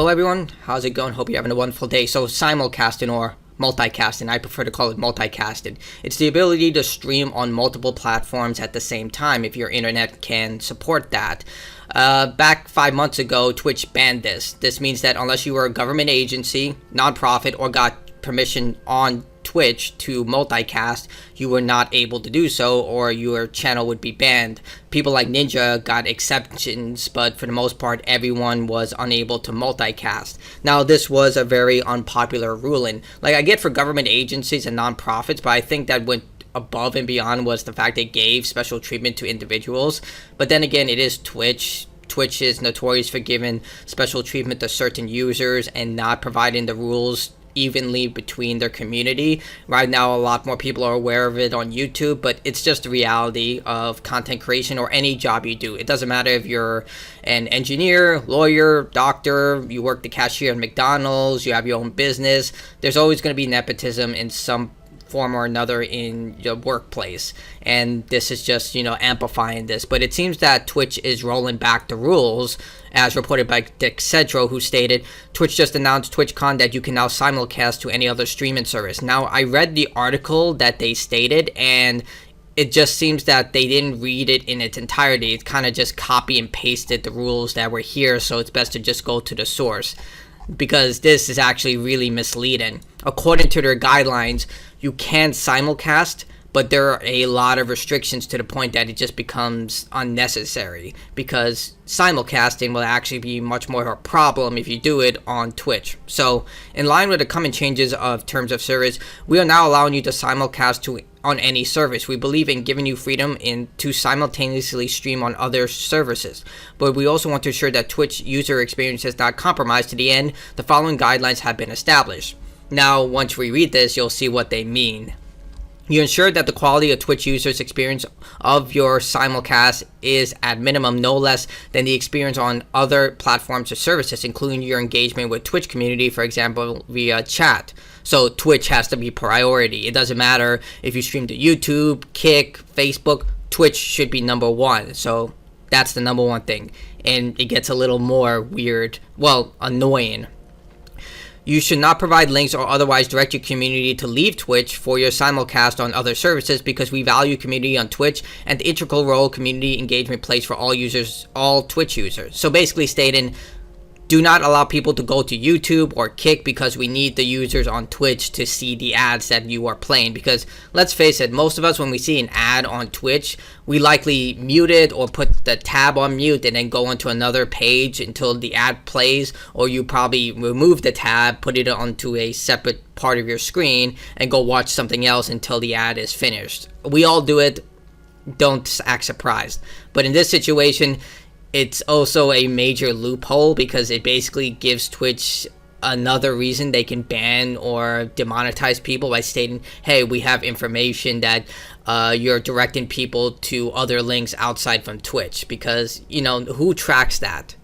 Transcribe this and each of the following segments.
Hello everyone, how's it going? Hope you're having a wonderful day. So simulcasting or multicasting, I prefer to call it multicasting. It's the ability to stream on multiple platforms at the same time if your internet can support that. Back 5 months ago, Twitch banned this. This means that unless you were a government agency, nonprofit, or got permission on Twitch to multicast, you were not able to do so, or your channel would be banned. People like Ninja got exceptions, but for the most part, everyone was unable to multicast. Now, this was a very unpopular ruling. Like, I get for government agencies and nonprofits, but I think that went above and beyond was the fact they gave special treatment to individuals. But then again, it is Twitch. Twitch is notorious for giving special treatment to certain users and not providing the rules evenly between their community. Right now, a lot more people are aware of it on YouTube, but it's just the reality of content creation or any job you do. It doesn't matter if you're an engineer, lawyer, doctor, you work the cashier at McDonald's, you have your own business. There's always going to be nepotism in some form or another in your workplace, and this is just, amplifying this. But it seems that Twitch is rolling back the rules, as reported by Dick Cedro, who stated, Twitch just announced TwitchCon that you can now simulcast to any other streaming service. Now, I read the article that they stated, and it just seems that they didn't read it in its entirety. It kind of just copy and pasted the rules that were here, so it's best to just go to the source, because this is actually really misleading. According to their guidelines, you can simulcast, but there are a lot of restrictions to the point that it just becomes unnecessary, because simulcasting will actually be much more of a problem if you do it on Twitch. So, in line with the coming changes of terms of service, we are now allowing you to simulcast on any service. We believe in giving you freedom to simultaneously stream on other services, but we also want to ensure that Twitch user experience is not compromised. To the end, the following guidelines have been established. Now, once we read this, you'll see what they mean. You ensure that the quality of Twitch users' experience of your simulcast is at minimum no less than the experience on other platforms or services, including your engagement with Twitch community, for example, via chat. So Twitch has to be priority. It doesn't matter if you stream to YouTube, Kick, Facebook, Twitch should be number one. So that's the number one thing. And it gets a little more weird, annoying. You should not provide links or otherwise direct your community to leave Twitch for your simulcast on other services, because we value community on Twitch and the integral role community engagement plays for all users, all Twitch users. So basically stating, do not allow people to go to YouTube or Kick, because we need the users on Twitch to see the ads that you are playing. Because let's face it, most of us, when we see an ad on Twitch, we likely mute it or put the tab on mute and then go onto another page until the ad plays, or you probably remove the tab, put it onto a separate part of your screen, and go watch something else until the ad is finished. We all do it. Don't act surprised. But in this situation, it's also a major loophole, because it basically gives Twitch another reason they can ban or demonetize people by stating, hey, we have information that you're directing people to other links outside from Twitch, because, who tracks that?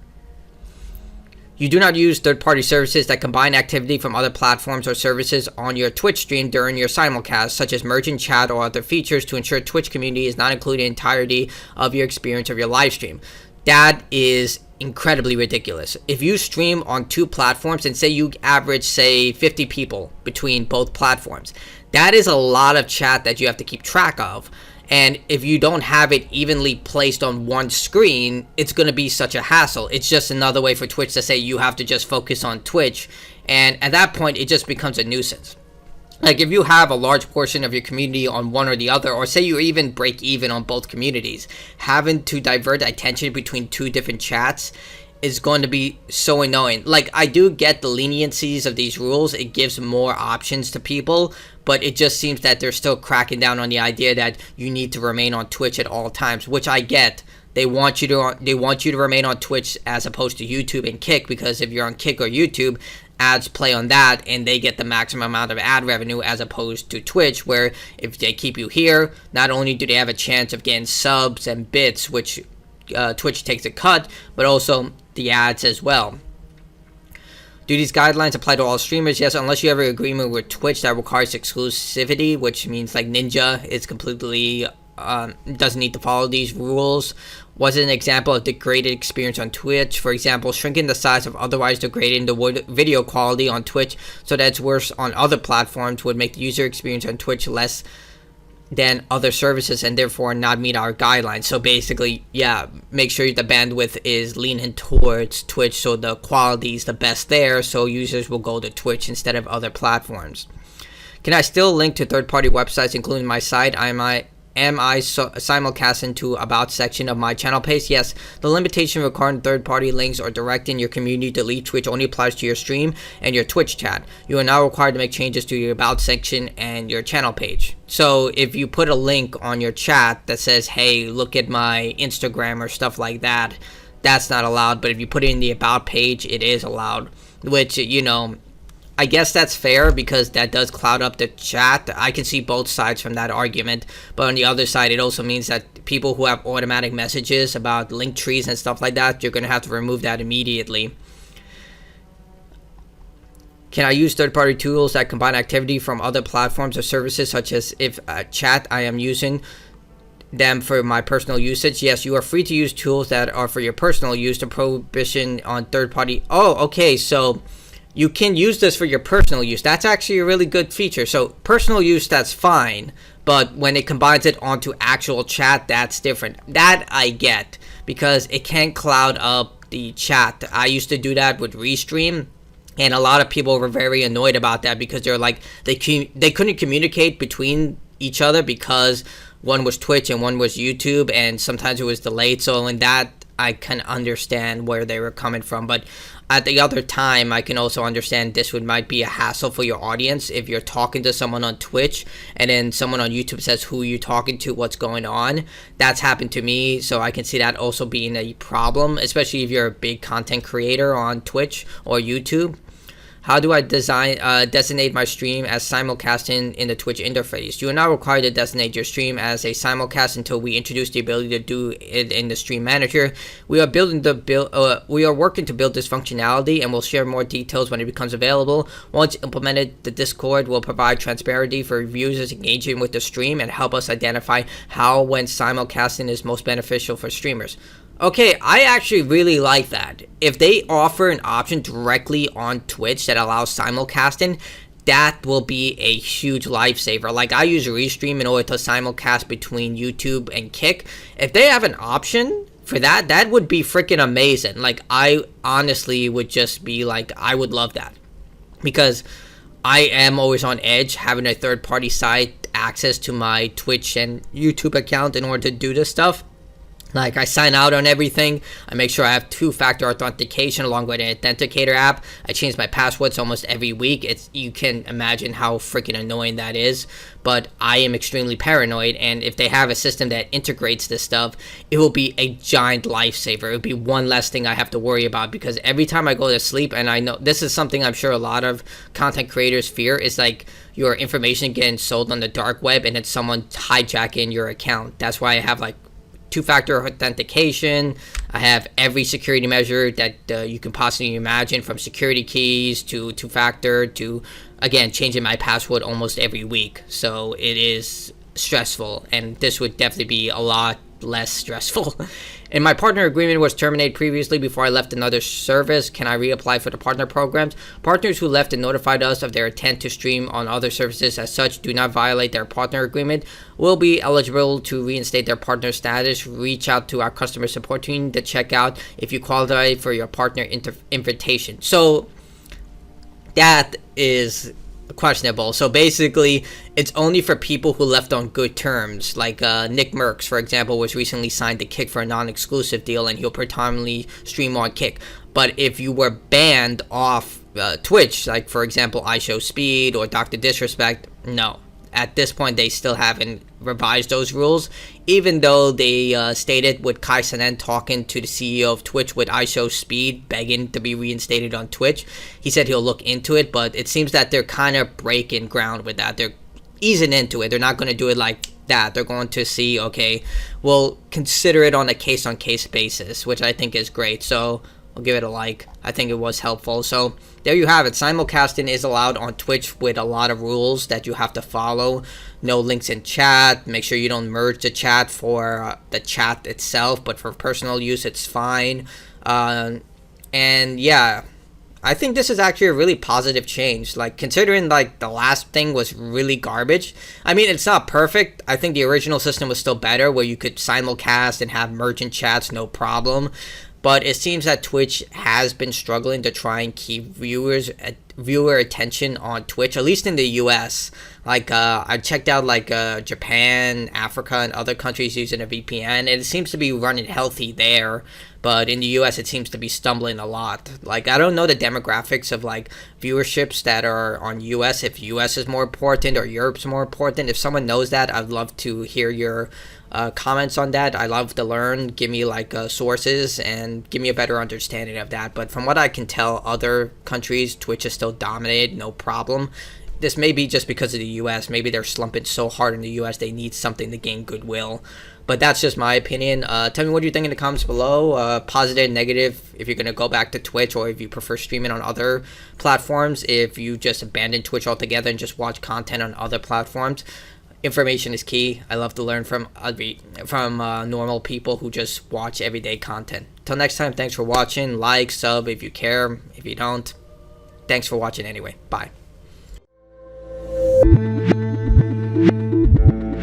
You do not use third-party services that combine activity from other platforms or services on your Twitch stream during your simulcast, such as merging chat or other features, to ensure Twitch community is not included in the entirety of your experience of your live stream. That is incredibly ridiculous. If you stream on two platforms and say you average, 50 people between both platforms, that is a lot of chat that you have to keep track of. And if you don't have it evenly placed on one screen, it's going to be such a hassle. It's just another way for Twitch to say you have to just focus on Twitch. And at that point, it just becomes a nuisance. Like, if you have a large portion of your community on one or the other, or say you even break even on both communities, having to divert attention between two different chats is going to be so annoying. Like, I do get the leniencies of these rules. It gives more options to people, but it just seems that they're still cracking down on the idea that you need to remain on Twitch at all times, which I get. They want you to remain on Twitch as opposed to YouTube and Kick, because if you're on Kick or YouTube, ads play on that and they get the maximum amount of ad revenue, as opposed to Twitch, where if they keep you here, not only do they have a chance of getting subs and bits, which Twitch takes a cut, but also the ads as well. Do these guidelines apply to all streamers? Yes, unless you have an agreement with Twitch that requires exclusivity, which means like Ninja is completely doesn't need to follow these rules. was an example of degraded experience on Twitch. For example, shrinking the size of otherwise degrading the video quality on Twitch so that it's worse on other platforms would make the user experience on Twitch less than other services and therefore not meet our guidelines. So basically, yeah, make sure the bandwidth is leaning towards Twitch so the quality is the best there, so users will go to Twitch instead of other platforms. Can I still link to third-party websites, including my site? Am I simulcasting to About section of my channel page? Yes. The limitation regarding third-party links or directing your community to leave Twitch only applies to your stream and your Twitch chat. You are now required to make changes to your About section and your channel page. So if you put a link on your chat that says, hey, look at my Instagram or stuff like that, that's not allowed. But if you put it in the About page, it is allowed, which, you know, I guess that's fair because that does cloud up the chat. I can see both sides from that argument. But on the other side, it also means that people who have automatic messages about link trees and stuff like that, you're going to have to remove that immediately. Can I use third-party tools that combine activity from other platforms or services, such as if chat I am using them for my personal usage? Yes, you are free to use tools that are for your personal use. The prohibition on third-party... Oh, okay, so... you can use this for your personal use. That's actually a really good feature. So personal use, that's fine. But when it combines it onto actual chat, that's different. That I get because it can cloud up the chat. I used to do that with Restream. And a lot of people were very annoyed about that because they're like, they couldn't communicate between each other because one was Twitch and one was YouTube. And sometimes it was delayed. So in that, I can understand where they were coming from. But at the other time, I can also understand this might be a hassle for your audience if you're talking to someone on Twitch and then someone on YouTube says who you're talking to, what's going on. That's happened to me, so I can see that also being a problem, especially if you're a big content creator on Twitch or YouTube. How do I designate my stream as simulcasting in the Twitch interface? You are not required to designate your stream as a simulcast until we introduce the ability to do it in the Stream Manager. We are working to build this functionality, and we'll share more details when it becomes available. Once implemented, the Discord will provide transparency for users engaging with the stream and help us identify how when simulcasting is most beneficial for streamers. Okay, I actually really like that. If they offer an option directly on Twitch that allows simulcasting, that will be a huge lifesaver. Like, I use Restream in order to simulcast between YouTube and Kick. If they have an option for that, that would be freaking amazing. Like, I honestly would just be like, I would love that. Because I am always on edge having a third-party site access to my Twitch and YouTube account in order to do this stuff. Like, I sign out on everything. I make sure I have two-factor authentication along with an authenticator app. I change my passwords almost every week. You can imagine how freaking annoying that is. But I am extremely paranoid, and if they have a system that integrates this stuff, it will be a giant lifesaver. It will be one less thing I have to worry about, because every time I go to sleep, and I know this is something I'm sure a lot of content creators fear, is like your information getting sold on the dark web and then someone hijacking your account. That's why I have like two-factor authentication. I have every security measure that you can possibly imagine, from security keys to two-factor to, again, changing my password almost every week. So it is stressful, and this would definitely be a lot less stressful. And my partner agreement was terminated previously before I left another service. Can I reapply for the partner programs? Partners who left and notified us of their intent to stream on other services as such do not violate their partner agreement will be eligible to reinstate their partner status. Reach out to our customer support team to check out if you qualify for your partner invitation. So that is questionable. So basically, it's only for people who left on good terms. Like Nick Merckx, for example, was recently signed to Kick for a non-exclusive deal, and he'll predominantly stream on Kick. But if you were banned off Twitch, like for example IShowSpeed or Dr. Disrespect, no. At this point, they still haven't revised those rules, even though they stated with Kai Cenat talking to the CEO of Twitch with IShowSpeed begging to be reinstated on Twitch. He said he'll look into it, but it seems that they're kind of breaking ground with that. They're easing into it. They're not going to do it like that. They're going to see, okay, we'll consider it on a case-on-case basis, which I think is great. So I'll give it a like. I think it was helpful. So there you have it. Simulcasting is allowed on Twitch with a lot of rules that you have to follow. No links in chat. Make sure you don't merge the chat for the chat itself, but for personal use, it's fine. And yeah, I think this is actually a really positive change. Like, considering like the last thing was really garbage. I mean, it's not perfect. I think the original system was still better, where you could simulcast and have merchant chats, no problem. But it seems that Twitch has been struggling to try and keep viewer attention on Twitch, at least in the US. Like, I checked out like Japan, Africa, and other countries using a VPN, and it seems to be running healthy there. But in the US, it seems to be stumbling a lot. Like, I don't know the demographics of like viewerships that are on US, if US is more important or Europe's more important. If someone knows that, I'd love to hear your comments on that. I love to learn. Give me like sources and give me a better understanding of that. But from what I can tell, other countries, Twitch is still dominated, no problem. This may be just because of the US. Maybe they're slumping so hard in the US they need something to gain goodwill. But that's just my opinion. Tell me what you think in the comments below. Positive, negative, if you're going to go back to Twitch, or if you prefer streaming on other platforms, if you just abandon Twitch altogether and just watch content on other platforms. Information is key. I love to learn from normal people who just watch everyday content. Till next time, thanks for watching. Like, sub if you care. If you don't, thanks for watching anyway. Bye.